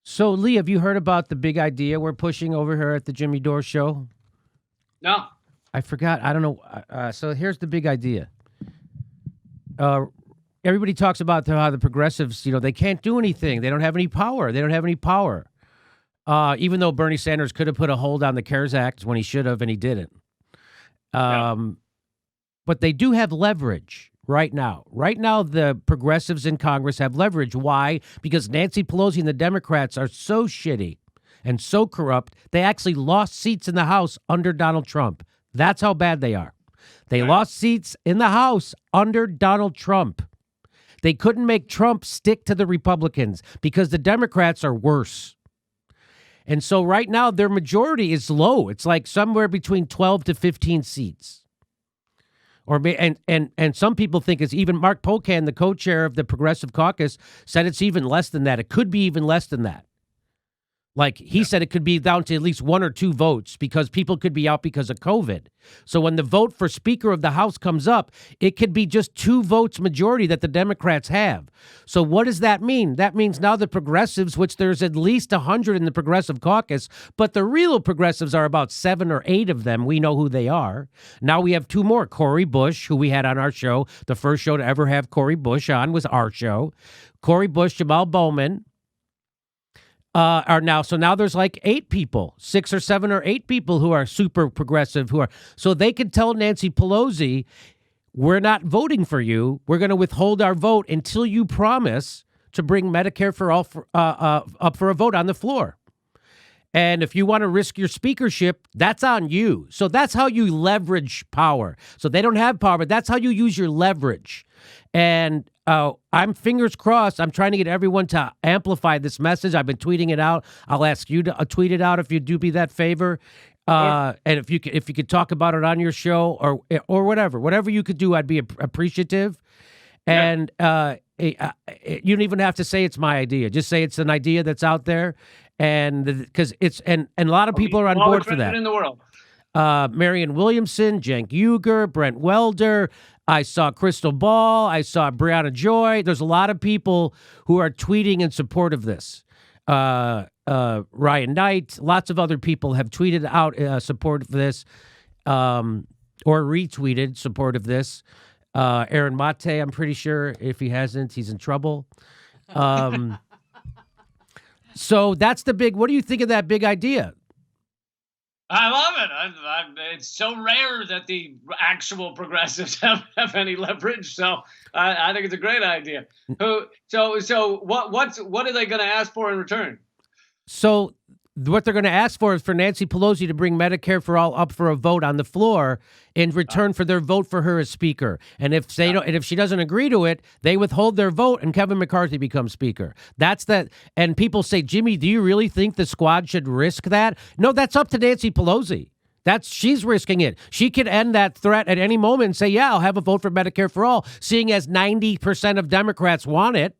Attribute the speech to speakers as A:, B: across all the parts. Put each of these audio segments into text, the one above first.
A: So, Lee, have you heard about the big idea we're pushing over here at the Jimmy Dore show?
B: No.
A: I forgot. I don't know. So here's the big idea. Everybody talks about how the progressives, they can't do anything. They don't have any power. Even though Bernie Sanders could have put a hold on the CARES Act when he should have, and he didn't. But they do have leverage right now. Right now, the progressives in Congress have leverage. Why? Because Nancy Pelosi and the Democrats are so shitty and so corrupt, they actually lost seats in the House under Donald Trump. That's how bad they are. They lost seats in the House under Donald Trump. They couldn't make Trump stick to the Republicans because the Democrats are worse. And so right now, their majority is low. It's like somewhere between 12 to 15 seats. And some people think it's even Mark Pocan, the co-chair of the Progressive Caucus, said it's even less than that. It could be even less than that. Like he said, it could be down to at least 1 or 2 votes because people could be out because of COVID. So when the vote for Speaker of the House comes up, it could be just 2 votes majority that the Democrats have. So what does that mean? That means now the progressives, which there's at least 100 in the Progressive Caucus, but the real progressives are about 7 or 8 of them. We know who they are. Now we have 2 more. Cori Bush, who we had on our show. The first show to ever have Cori Bush on was our show. Cori Bush, Jamal Bowman. So now there's like 8 people, 6 or 7 or 8 people who are super progressive so they could tell Nancy Pelosi, we're not voting for you. We're going to withhold our vote until you promise to bring Medicare for all up for a vote on the floor. And if you want to risk your speakership, that's on you. So that's how you leverage power. So they don't have power, but that's how you use your leverage. And I'm fingers crossed. I'm trying to get everyone to amplify this message. I've been tweeting it out. I'll ask you to tweet it out if you do me that favor. And if you could talk about it on your show or whatever you could do, I'd be appreciative. And you don't even have to say it's my idea. Just say it's an idea that's out there. And because and a lot of people are on board for that.
B: In the world.
A: Marianne Williamson, Cenk Uygur, Brent Welder. I saw Crystal Ball. I saw Brianna Joy. There's a lot of people who are tweeting in support of this. Ryan Knight, lots of other people have tweeted out support of this or retweeted support of this. Aaron Mate, I'm pretty sure. If he hasn't, he's in trouble. So that's the big, what do you think of that big idea?
B: I love it. It's so rare that the actual progressives have any leverage. So I think it's a great idea. So what are they going to ask for in return?
A: So what they're going to ask for is for Nancy Pelosi to bring Medicare for all up for a vote on the floor in return for their vote for her as speaker. And if they don't, and if she doesn't agree to it, they withhold their vote and Kevin McCarthy becomes speaker. That's that. And people say, Jimmy, do you really think the squad should risk that? No, that's up to Nancy Pelosi. She's risking it. She could end that threat at any moment and say, yeah, I'll have a vote for Medicare for all, seeing as 90% of Democrats want it.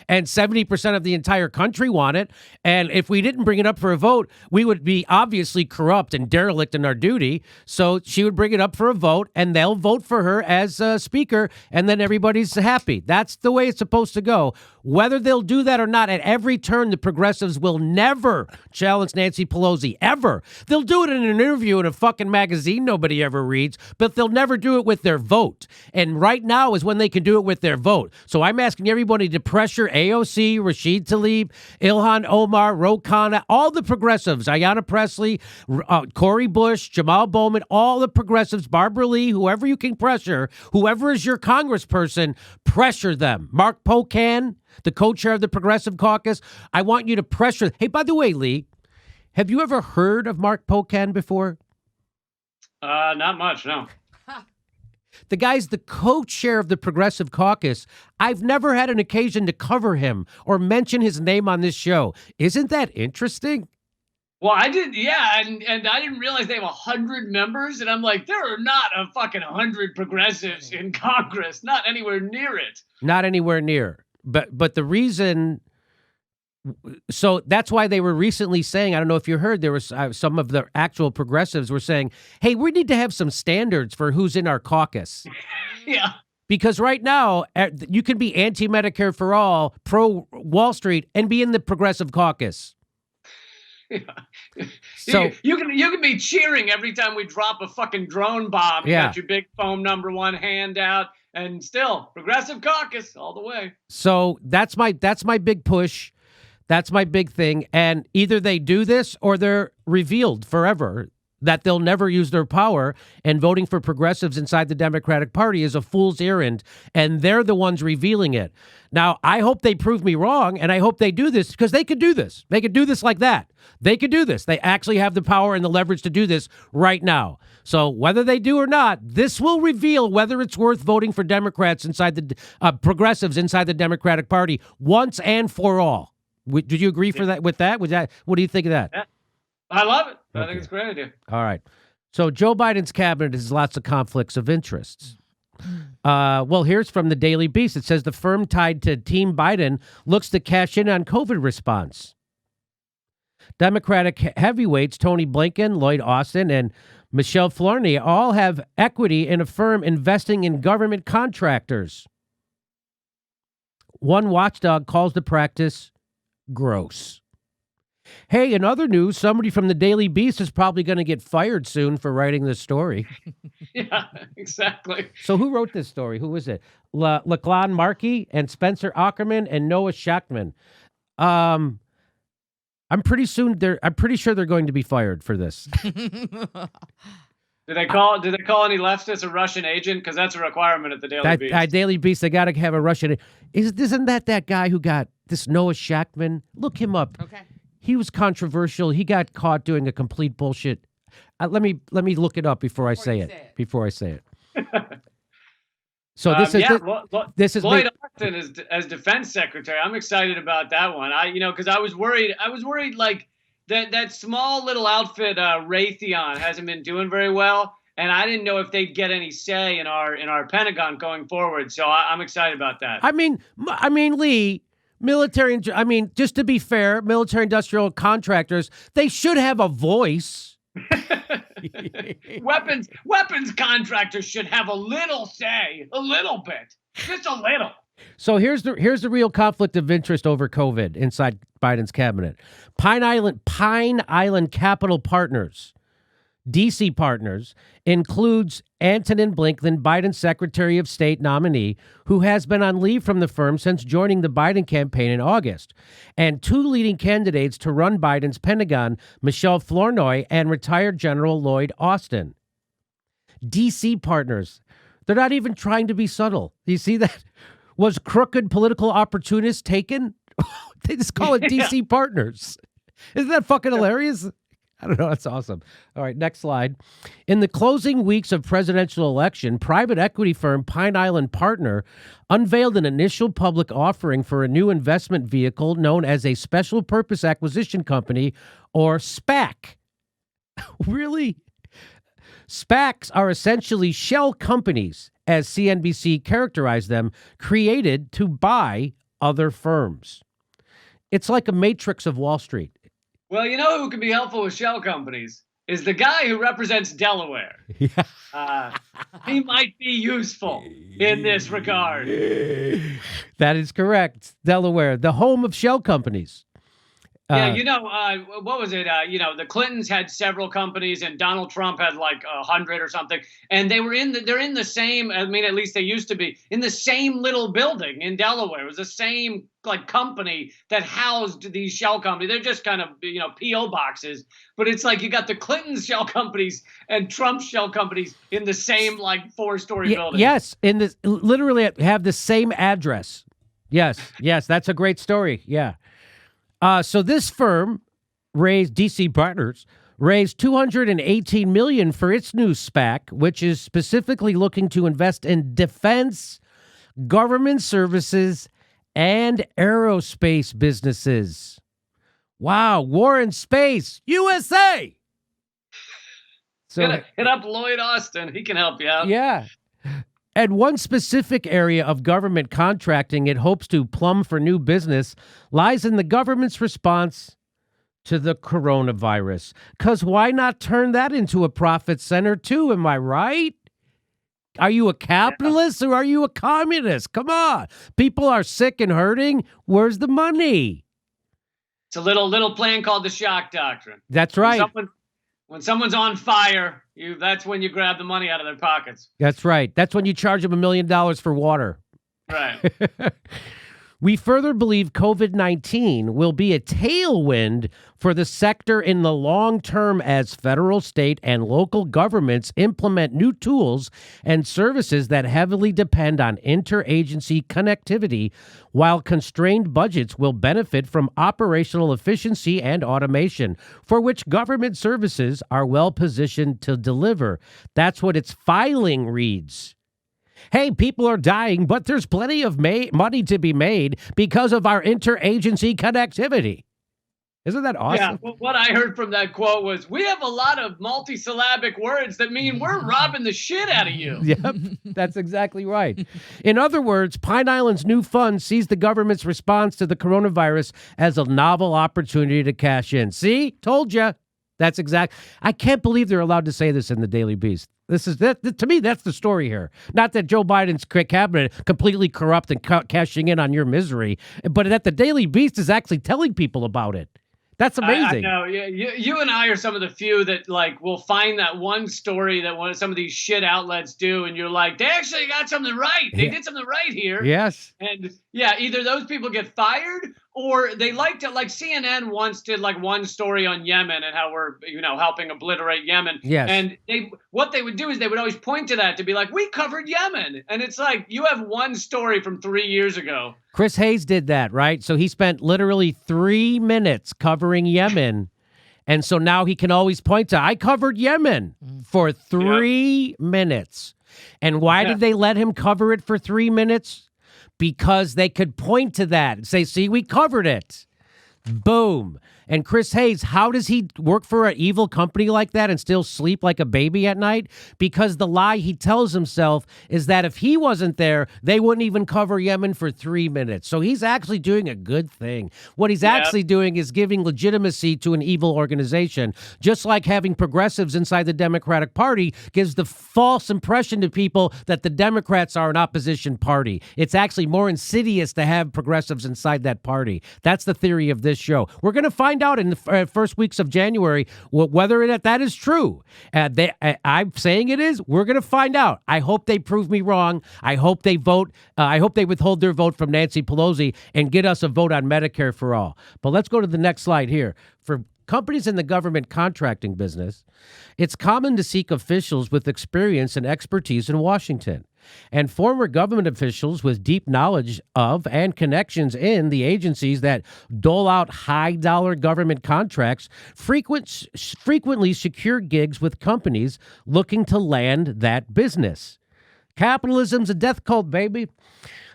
A: And 70% of the entire country want it. And if we didn't bring it up for a vote, we would be obviously corrupt and derelict in our duty. So she would bring it up for a vote, and they'll vote for her as speaker, and then everybody's happy. That's the way it's supposed to go. Whether they'll do that or not, at every turn, the progressives will never challenge Nancy Pelosi, ever. They'll do it in an interview in a fucking magazine nobody ever reads, but they'll never do it with their vote. And right now is when they can do it with their vote. So I'm asking everybody to pressure AOC, Rashid Tlaib, Ilhan Omar, Ro Khanna, all the progressives, Ayanna Pressley, Cori Bush, Jamal Bowman, all the progressives, Barbara Lee, whoever you can pressure, whoever is your congressperson, pressure them. Mark Pocan, the co-chair of the Progressive Caucus, I want you to pressure. Hey, by the way, Lee, have you ever heard of Mark Pocan before?
B: Not much, no.
A: The guy's the co-chair of the Progressive Caucus. I've never had an occasion to cover him or mention his name on this show. Isn't that interesting?
B: Well, I did, yeah, and I didn't realize they have 100 members, and I'm like, there are not a fucking 100 progressives in Congress, not anywhere near it.
A: Not anywhere near. But the reason, so that's why they were recently saying, I don't know if you heard, there was some of the actual progressives were saying, hey, we need to have some standards for who's in our caucus.
B: Yeah.
A: Because right now, you can be anti-Medicare for all, pro-Wall Street, and be in the Progressive Caucus.
B: Yeah.
A: So
B: you can be cheering every time we drop a fucking drone bomb. You got your big foam number one hand out, and still Progressive Caucus all the way.
A: So that's my big push. That's my big thing. And either they do this or they're revealed forever that they'll never use their power, and voting for progressives inside the Democratic Party is a fool's errand, and they're the ones revealing it. Now, I hope they prove me wrong, and I hope they do this, because they could do this. They could do this like that. They could do this. They actually have the power and the leverage to do this right now. So whether they do or not, this will reveal whether it's worth voting for Democrats inside the progressives inside the Democratic Party once and for all. Did you agree with that? What do you think of that?
B: Yeah. I love it. I think it's a great idea.
A: All right. So Joe Biden's cabinet has lots of conflicts of interests. Well, here's from the Daily Beast. It says the firm tied to Team Biden looks to cash in on COVID response. Democratic heavyweights Tony Blinken, Lloyd Austin, and Michelle Flournoy all have equity in a firm investing in government contractors. One watchdog calls the practice gross. Hey, in other news, somebody from the Daily Beast is probably going to get fired soon for writing this story.
B: Yeah, exactly.
A: So who wrote this story? Who is it? Lachlan Markey and Spencer Ackerman and Noah Shachtman. I'm pretty sure they're going to be fired for this.
B: Did they call any leftists a Russian agent? Because that's a requirement at the Daily Beast.
A: At Daily Beast, they got to have a Russian. Isn't that guy who got this Noah Shachtman? Look him up.
C: Okay.
A: He was controversial. He got caught doing a complete bullshit. Let me look it up before I say it. So this is
B: Lloyd Austin as defense secretary. I'm excited about that one. Because I was worried like that small little outfit Raytheon hasn't been doing very well, and I didn't know if they'd get any say in our Pentagon going forward. So I'm excited about that.
A: I mean, Lee. Just to be fair, military industrial contractors, they should have a voice.
B: Weapons contractors should have a little say, a little bit, just a little.
A: So here's the real conflict of interest over COVID inside Biden's cabinet. Pine Island Capital Partners, DC Partners, includes Antonin Blinken, Biden's Secretary of State nominee, who has been on leave from the firm since joining the Biden campaign in August, and two leading candidates to run Biden's Pentagon, Michelle Flournoy and retired General Lloyd Austin. DC Partners. They're not even trying to be subtle. Do you see that? Was crooked political opportunists taken? They just call it DC Partners. Isn't that fucking hilarious? I don't know. That's awesome. All right, next slide. In the closing weeks of presidential election, private equity firm Pine Island Partner unveiled an initial public offering for a new investment vehicle known as a Special Purpose Acquisition Company, or SPAC. Really? SPACs are essentially shell companies, as CNBC characterized them, created to buy other firms. It's like a matrix of Wall Street.
B: Well, you know who can be helpful with shell companies is the guy who represents Delaware. Yeah. He might be useful in this regard.
A: That is correct. Delaware, the home of shell companies.
B: Yeah, what was it? The Clintons had several companies, and Donald Trump had like 100 or something, and they're in the same. I mean, at least they used to be in the same little building in Delaware. It was the same like company that housed these shell companies. They're just kind of PO boxes, but it's like you got the Clintons shell companies and Trump's shell companies in the same like 4-story building.
A: Yes, literally have the same address. Yes, that's a great story. Yeah. So this firm DC Partners raised $218 million for its new SPAC, which is specifically looking to invest in defense, government services, and aerospace businesses. Wow, war and space, USA! So
B: hit up Lloyd Austin. He can help you out.
A: Yeah. And one specific area of government contracting it hopes to plumb for new business lies in the government's response to the coronavirus. Because why not turn that into a profit center too? Am I right? Are you a capitalist or are you a communist? Come on. People are sick and hurting. Where's the money?
B: It's a little plan called the shock doctrine.
A: That's right.
B: When someone's on fire, that's when you grab the money out of their pockets.
A: That's right. That's when you charge them $1 million for water.
B: Right.
A: We further believe COVID-19 will be a tailwind for the sector in the long term as federal, state, and local governments implement new tools and services that heavily depend on interagency connectivity, while constrained budgets will benefit from operational efficiency and automation, for which government services are well positioned to deliver. That's what its filing reads. Hey, people are dying, but there's plenty of money to be made because of our interagency connectivity. Isn't that awesome?
B: Yeah, what I heard from that quote was, we have a lot of multisyllabic words that mean we're robbing the shit out of you.
A: Yep, that's exactly right. In other words, Pine Island's new fund sees the government's response to the coronavirus as a novel opportunity to cash in. See? Told you. That's exact. I can't believe they're allowed to say this in the Daily Beast. To me, that's the story here. Not that Joe Biden's cabinet completely corrupt and cashing in on your misery, but that the Daily Beast is actually telling people about it. That's amazing.
B: I know. You and I are some of the few that will find that one story that some of these shit outlets do, and you're like, they actually got something right. They did something right here.
A: Yes.
B: And yeah, either those people get fired, or they like CNN once did one story on Yemen and how we're helping obliterate Yemen.
A: Yes.
B: And what they would do is they would always point to that to be like, we covered Yemen, and it's like, you have one story from 3 years ago.
A: Chris Hayes did that, right? So he spent literally 3 minutes covering Yemen. And so now he can always point to, I covered Yemen for 3 minutes. And why did they let him cover it for 3 minutes? Because they could point to that and say, see, we covered it. Boom. And Chris Hayes, how does he work for an evil company like that and still sleep like a baby at night? Because the lie he tells himself is that if he wasn't there, they wouldn't even cover Yemen for 3 minutes. So he's actually doing a good thing. What he's actually doing is giving legitimacy to an evil organization, just like having progressives inside the Democratic Party gives the false impression to people that the Democrats are an opposition party. It's actually more insidious to have progressives inside that party. That's the theory of this show. We're going to find out in the first weeks of January whether that is true. I'm saying it is. We're going to find out. I hope they prove me wrong. I hope they vote. I hope they withhold their vote from Nancy Pelosi and get us a vote on Medicare for all. But let's go to the next slide here. For companies in the government contracting business, it's common to seek officials with experience and expertise in Washington. And former government officials with deep knowledge of and connections in the agencies that dole out high-dollar government contracts frequently secure gigs with companies looking to land that business. Capitalism's a death cult, baby.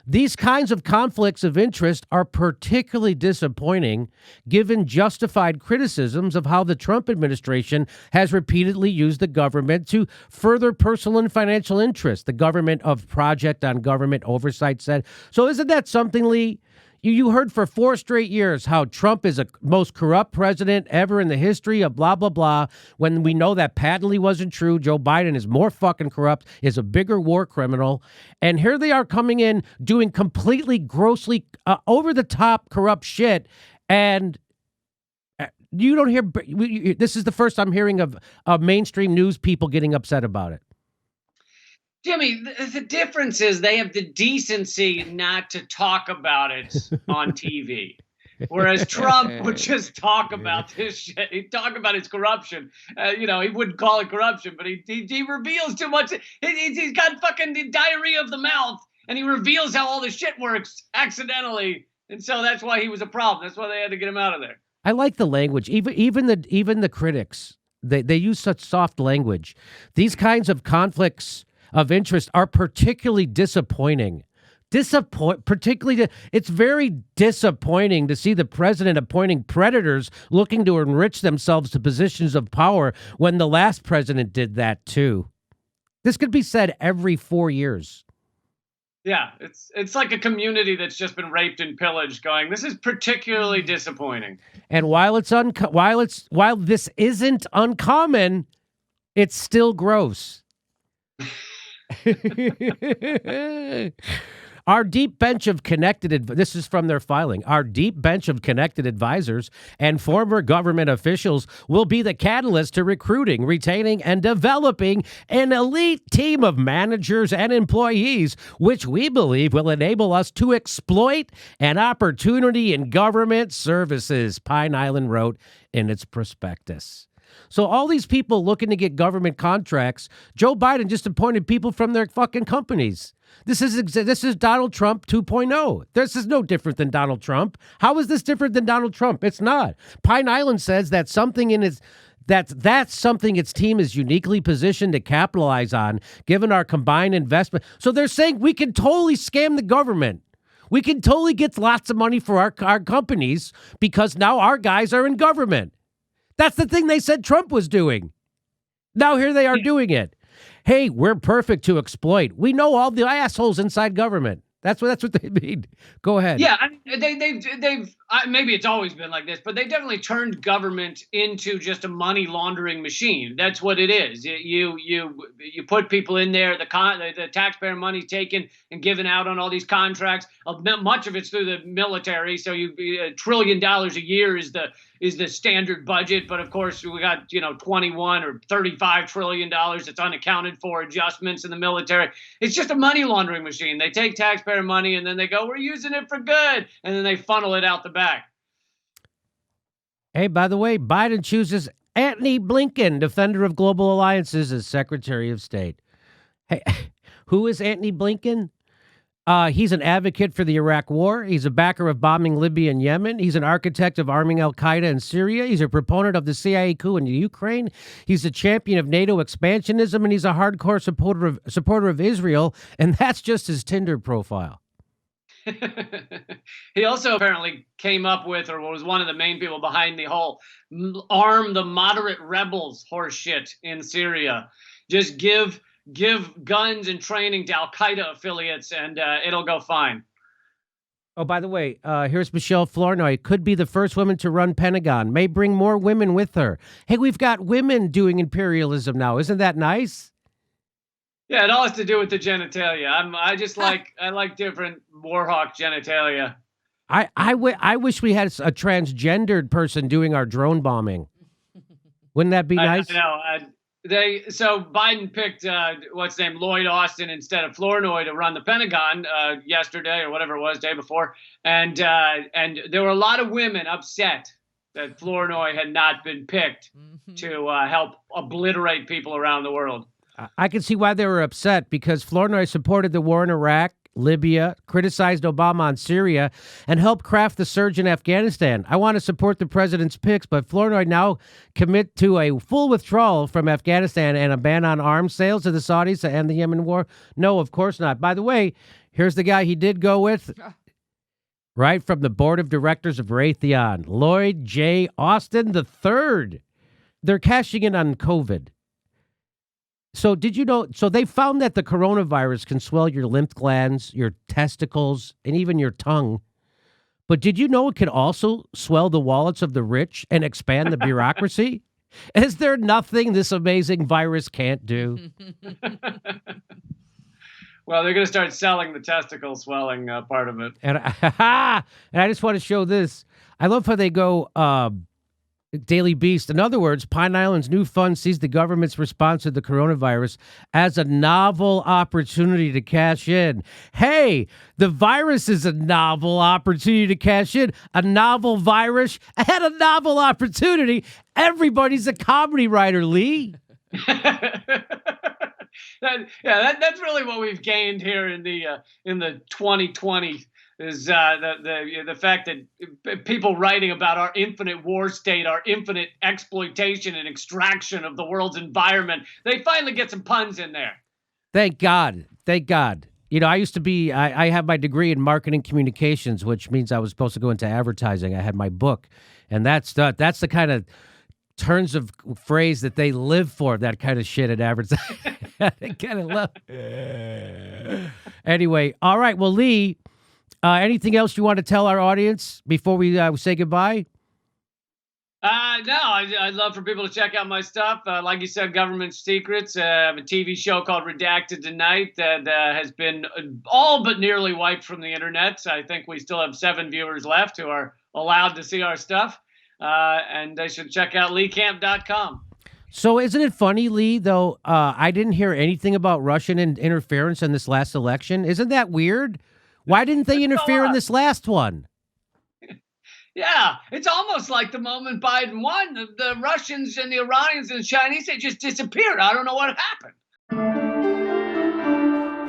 A: These kinds of conflicts of interest are particularly disappointing given justified criticisms of how the Trump administration has repeatedly used the government to further personal and financial interests. The government of Project on Government Oversight said. So isn't that something, Lee? You heard for 4 straight years how Trump is the most corrupt president ever in the history of blah, blah, blah, when we know that patently wasn't true. Joe Biden is more fucking corrupt, is a bigger war criminal. And here they are coming in doing completely grossly over-the-top corrupt shit. And you don't hear, this is the first I'm hearing of mainstream news people getting upset about it.
B: Jimmy, the difference is they have the decency not to talk about it on TV. Whereas Trump would just talk about this shit. He'd talk about his corruption. He wouldn't call it corruption, but he reveals too much. He's got fucking diarrhea of the mouth, and he reveals how all this shit works accidentally. And so that's why he was a problem. That's why they had to get him out of there.
A: I like the language. Even the critics, they use such soft language. These kinds of conflicts of interest are particularly disappointing. It's very disappointing to see the president appointing predators looking to enrich themselves to positions of power when the last president did that too. This could be said every 4 years.
B: Yeah, it's like a community that's just been raped and pillaged going, this is particularly disappointing.
A: And while this isn't uncommon, it's still gross. Our deep bench of this is from their filing. Our deep bench of connected advisors and former government officials will be the catalyst to recruiting, retaining, and developing an elite team of managers and employees, which we believe will enable us to exploit an opportunity in government services, Pine Island wrote in its prospectus. So all these people looking to get government contracts, Joe Biden just appointed people from their fucking companies. This is Donald Trump 2.0. This is no different than Donald Trump. How is this different than Donald Trump? It's not. Pine Island says that that's something its team is uniquely positioned to capitalize on, given our combined investment. So they're saying we can totally scam the government. We can totally get lots of money for our companies because now our guys are in government. That's the thing they said Trump was doing. Now here they are doing it. Hey, we're perfect to exploit. We know all the assholes inside government. That's what they mean. Go ahead.
B: Yeah, I mean, they've maybe it's always been like this, but they definitely turned government into just a money laundering machine. That's what it is. You put people in there. The taxpayer money's taken and given out on all these contracts. Much of it's through the military. So $1 trillion a year is the standard budget, but of course we got 21 or 35 trillion dollars that's unaccounted for adjustments in the military. It's just a money laundering machine. They take taxpayer money and then they go, we're using it for good, and then they funnel it out the back.
A: Hey, by the way, Biden chooses Antony Blinken, defender of global alliances, as Secretary of State. Hey, who is Antony Blinken? He's an advocate for the Iraq War. He's a backer of bombing Libya and Yemen. He's an architect of arming al-Qaeda in Syria. He's a proponent of the CIA coup in Ukraine. He's a champion of NATO expansionism, and he's a hardcore supporter of Israel. And that's just his Tinder profile.
B: He also apparently came up with, or was one of the main people behind the whole arm the moderate rebels horseshit in Syria. Just give guns and training to Al-Qaeda affiliates and it'll go fine.
A: Oh, by the way, here's Michelle Flournoy. Could be the first woman to run Pentagon. May bring more women with her. Hey, we've got women doing imperialism now. Isn't that nice?
B: Yeah, it all has to do with the genitalia. I like different Warhawk genitalia.
A: I wish we had a transgendered person doing our drone bombing. Wouldn't that be nice?
B: I know. So Biden picked what's his name, Lloyd Austin, instead of Flournoy to run the Pentagon yesterday or whatever it was, day before, and there were a lot of women upset that Flournoy had not been picked to help obliterate people around the world.
A: I can see why they were upset, because Flournoy supported the war in Iraq, Libya, criticized Obama on Syria, and helped craft the surge in Afghanistan. I want to support the president's picks, but Flournoy now commit to a full withdrawal from Afghanistan and a ban on arms sales to the Saudis to end the Yemen war? No, of course not. By the way, here's the guy he did go with, right from the board of directors of Raytheon, Lloyd J. Austin III. They're cashing in on COVID. So did you know, so they found that the coronavirus can swell your lymph glands, your testicles, and even your tongue. But did you know it can also swell the wallets of the rich and expand the bureaucracy? Is there nothing this amazing virus can't do?
B: Well, they're going to start selling the testicle swelling part of it.
A: And I just want to show this. I love how they go, Daily Beast. In other words, Pine Island's new fund sees the government's response to the coronavirus as a novel opportunity to cash in. Hey, the virus is a novel opportunity to cash in. A novel virus and a novel opportunity. Everybody's a comedy writer, Lee.
B: That's really what we've gained here in the 2020. Is the fact that people writing about our infinite war state, our infinite exploitation and extraction of the world's environment, they finally get some puns in there. Thank God.
A: Thank God. You know, I used to be, I have my degree in marketing communications, which means I was supposed to go into advertising. I had my book, and that's the kind of turns of phrase that they live for, that kind of shit at advertising. They kind of love. Anyway, all right. Well, Lee, anything else you want to tell our audience before we say goodbye?
B: No, I'd love for people to check out my stuff. Like you said, Government Secrets. I have a TV show called Redacted Tonight that has been all but nearly wiped from the internet. So I think we still have 7 viewers left who are allowed to see our stuff. And they should check out leecamp.com.
A: So isn't it funny, Lee, though, I didn't hear anything about Russian interference in this last election. Isn't that weird? Why didn't they interfere in this last one?
B: Yeah, it's almost like the moment Biden won, the Russians and the Iranians and the Chinese, they just disappeared. I don't know what happened.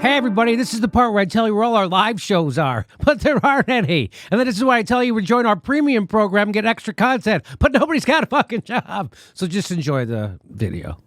A: Hey, everybody, this is the part where I tell you where all our live shows are, but there aren't any. And then this is why I tell you to join our premium program and get extra content, but nobody's got a fucking job. So just enjoy the video.